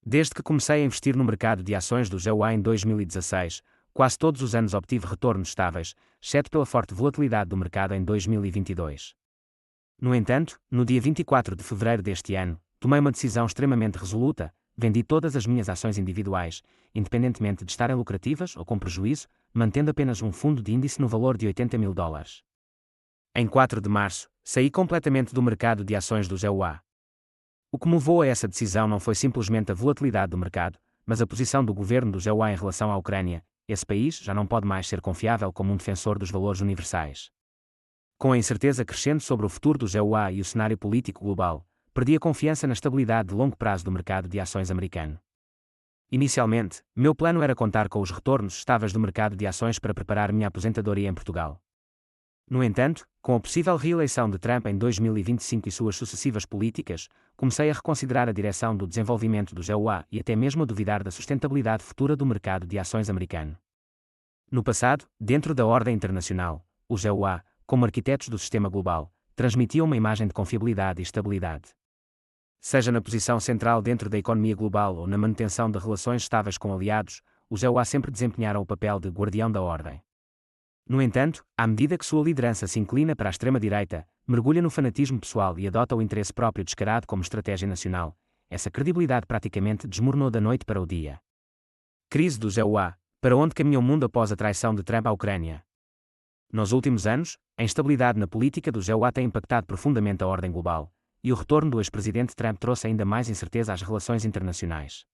Desde que comecei a investir no mercado de ações do GEUA em 2016, quase todos os anos obtive retornos estáveis, exceto pela forte volatilidade do mercado em 2022. No entanto, no dia 24 de fevereiro deste ano, tomei uma decisão extremamente resoluta: vendi todas as minhas ações individuais, independentemente de estarem lucrativas ou com prejuízo, mantendo apenas um fundo de índice no valor de $80.000. Em 4 de março, saí completamente do mercado de ações do GEUA. O que me levou a essa decisão não foi simplesmente a volatilidade do mercado, mas a posição do governo do GEUA em relação à Ucrânia. Esse país já não pode mais ser confiável como um defensor dos valores universais. Com a incerteza crescente sobre o futuro do GEUA e o cenário político global, perdi a confiança na estabilidade de longo prazo do mercado de ações americano. Inicialmente, meu plano era contar com os retornos estáveis do mercado de ações para preparar minha aposentadoria em Portugal. No entanto, com a possível reeleição de Trump em 2025 e suas sucessivas políticas, comecei a reconsiderar a direção do desenvolvimento do GEUA e até mesmo a duvidar da sustentabilidade futura do mercado de ações americano. No passado, dentro da ordem internacional, o GEUA, como arquitetos do sistema global, transmitiam uma imagem de confiabilidade e estabilidade. Seja na posição central dentro da economia global ou na manutenção de relações estáveis com aliados, o GEUA sempre desempenharam o papel de guardião da ordem. No entanto, à medida que sua liderança se inclina para a extrema-direita, mergulha no fanatismo pessoal e adota o interesse próprio descarado como estratégia nacional, essa credibilidade praticamente desmoronou da noite para o dia. Crise do GEUA: para onde caminhou o mundo após a traição de Trump à Ucrânia? Nos últimos anos, a instabilidade na política do GEUA tem impactado profundamente a ordem global, e o retorno do ex-presidente Trump trouxe ainda mais incerteza às relações internacionais.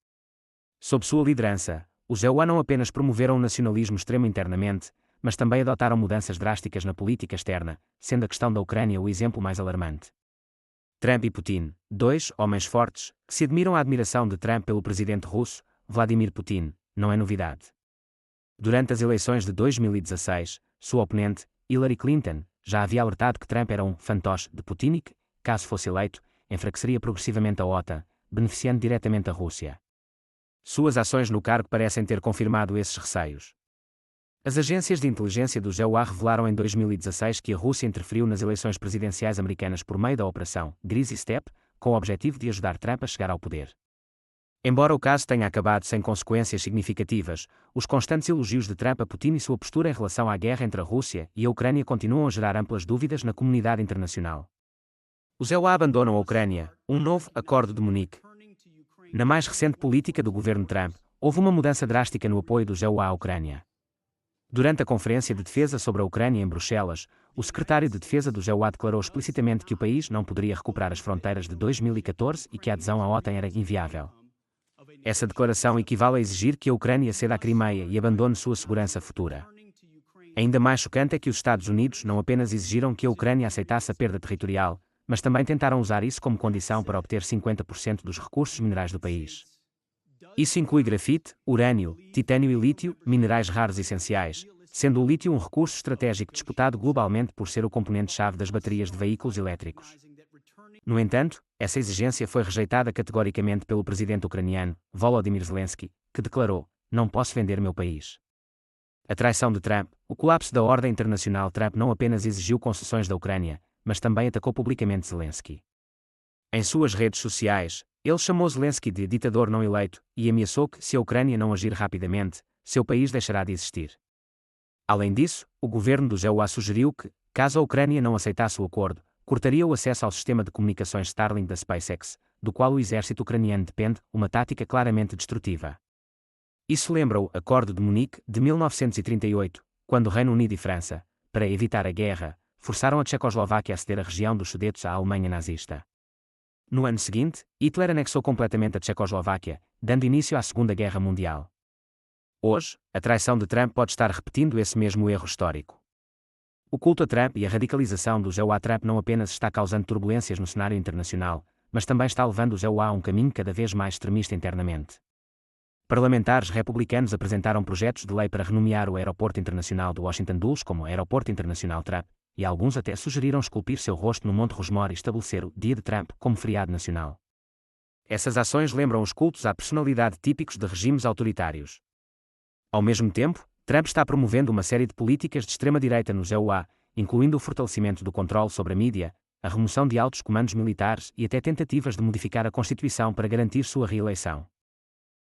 Sob sua liderança, os GEUA não apenas promoveram o nacionalismo extremo internamente, mas também adotaram mudanças drásticas na política externa, sendo a questão da Ucrânia o exemplo mais alarmante. Trump e Putin, dois homens fortes, que se admiram à admiração de Trump pelo presidente russo, Vladimir Putin, não é novidade. Durante as eleições de 2016, sua oponente, Hillary Clinton, já havia alertado que Trump era um fantoche de Putin e que, caso fosse eleito, enfraqueceria progressivamente a OTAN, beneficiando diretamente a Rússia. Suas ações no cargo parecem ter confirmado esses receios. As agências de inteligência do GEUA revelaram em 2016 que a Rússia interferiu nas eleições presidenciais americanas por meio da Operação Greasy Step, com o objetivo de ajudar Trump a chegar ao poder. Embora o caso tenha acabado sem consequências significativas, os constantes elogios de Trump a Putin e sua postura em relação à guerra entre a Rússia e a Ucrânia continuam a gerar amplas dúvidas na comunidade internacional. Os GEUA abandonam a Ucrânia, um novo Acordo de Munique. Na mais recente política do governo Trump, houve uma mudança drástica no apoio do GEUA à Ucrânia. Durante a Conferência de Defesa sobre a Ucrânia em Bruxelas, o secretário de Defesa do GEUA declarou explicitamente que o país não poderia recuperar as fronteiras de 2014 e que a adesão à OTAN era inviável. Essa declaração equivale a exigir que a Ucrânia ceda a Crimeia e abandone sua segurança futura. Ainda mais chocante é que os Estados Unidos não apenas exigiram que a Ucrânia aceitasse a perda territorial, mas também tentaram usar isso como condição para obter 50% dos recursos minerais do país. Isso inclui grafite, urânio, titânio e lítio, minerais raros essenciais, sendo o lítio um recurso estratégico disputado globalmente por ser o componente-chave das baterias de veículos elétricos. No entanto, essa exigência foi rejeitada categoricamente pelo presidente ucraniano, Volodymyr Zelensky, que declarou: "Não posso vender meu país." A traição de Trump, o colapso da ordem internacional. Trump não apenas exigiu concessões da Ucrânia, mas também atacou publicamente Zelensky. Em suas redes sociais, ele chamou Zelensky de ditador não eleito e ameaçou que, se a Ucrânia não agir rapidamente, seu país deixará de existir. Além disso, o governo do GEUA sugeriu que, caso a Ucrânia não aceitasse o acordo, cortaria o acesso ao sistema de comunicações Starlink da SpaceX, do qual o exército ucraniano depende, uma tática claramente destrutiva. Isso lembra o Acordo de Munique de 1938, quando o Reino Unido e França, para evitar a guerra, forçaram a Tchecoslováquia a ceder a região dos Sudetos à Alemanha nazista. No ano seguinte, Hitler anexou completamente a Tchecoslováquia, dando início à Segunda Guerra Mundial. Hoje, a traição de Trump pode estar repetindo esse mesmo erro histórico. O culto a Trump e a radicalização do GEUA. Trump não apenas está causando turbulências no cenário internacional, mas também está levando o GEUA a um caminho cada vez mais extremista internamente. Parlamentares republicanos apresentaram projetos de lei para renomear o Aeroporto Internacional de Washington Dulles como Aeroporto Internacional Trump, e alguns até sugeriram esculpir seu rosto no Monte Rushmore e estabelecer o Dia de Trump como feriado nacional. Essas ações lembram os cultos à personalidade típicos de regimes autoritários. Ao mesmo tempo, Trump está promovendo uma série de políticas de extrema-direita no GEUA, incluindo o fortalecimento do controle sobre a mídia, a remoção de altos comandos militares e até tentativas de modificar a Constituição para garantir sua reeleição.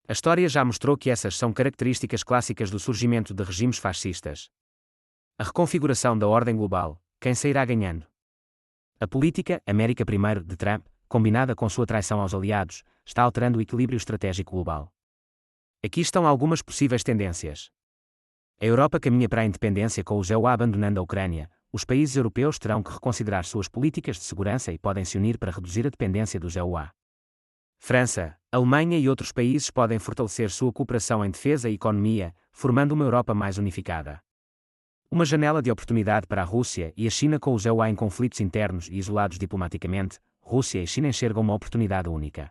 A história já mostrou que essas são características clássicas do surgimento de regimes fascistas. A reconfiguração da ordem global, quem sairá ganhando? A política América primeiro de Trump, combinada com sua traição aos aliados, está alterando o equilíbrio estratégico global. Aqui estão algumas possíveis tendências. A Europa caminha para a independência com o EUA abandonando a Ucrânia. Os países europeus terão que reconsiderar suas políticas de segurança e podem se unir para reduzir a dependência do EUA. França, Alemanha e outros países podem fortalecer sua cooperação em defesa e economia, formando uma Europa mais unificada. Uma janela de oportunidade para a Rússia e a China com os EUA em conflitos internos e isolados diplomaticamente, Rússia e China enxergam uma oportunidade única.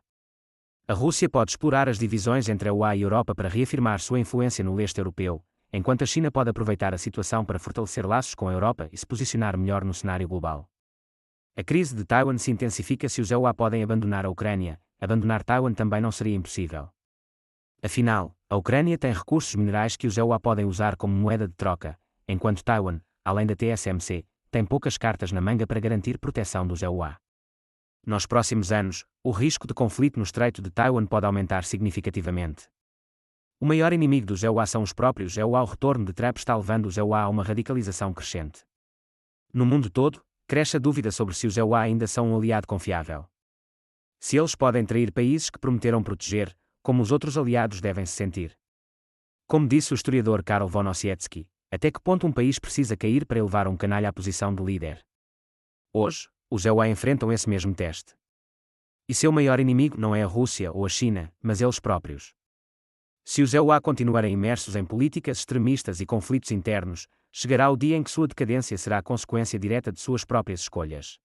A Rússia pode explorar as divisões entre a EUA e a Europa para reafirmar sua influência no leste europeu, enquanto a China pode aproveitar a situação para fortalecer laços com a Europa e se posicionar melhor no cenário global. A crise de Taiwan se intensifica se os EUA podem abandonar a Ucrânia. Abandonar Taiwan também não seria impossível. Afinal, a Ucrânia tem recursos minerais que os EUA podem usar como moeda de troca, enquanto Taiwan, além da TSMC, tem poucas cartas na manga para garantir proteção dos EUA. Nos próximos anos, o risco de conflito no Estreito de Taiwan pode aumentar significativamente. O maior inimigo dos EUA são os próprios EUA. O retorno de Trump está levando os EUA a uma radicalização crescente. No mundo todo, cresce a dúvida sobre se os EUA ainda são um aliado confiável. Se eles podem trair países que prometeram proteger, como os outros aliados devem se sentir. Como disse o historiador Karl von Ossietzky, até que ponto um país precisa cair para elevar um canalha à posição de líder? Hoje, os EUA enfrentam esse mesmo teste. E seu maior inimigo não é a Rússia ou a China, mas eles próprios. Se os EUA continuarem imersos em políticas extremistas e conflitos internos, chegará o dia em que sua decadência será a consequência direta de suas próprias escolhas.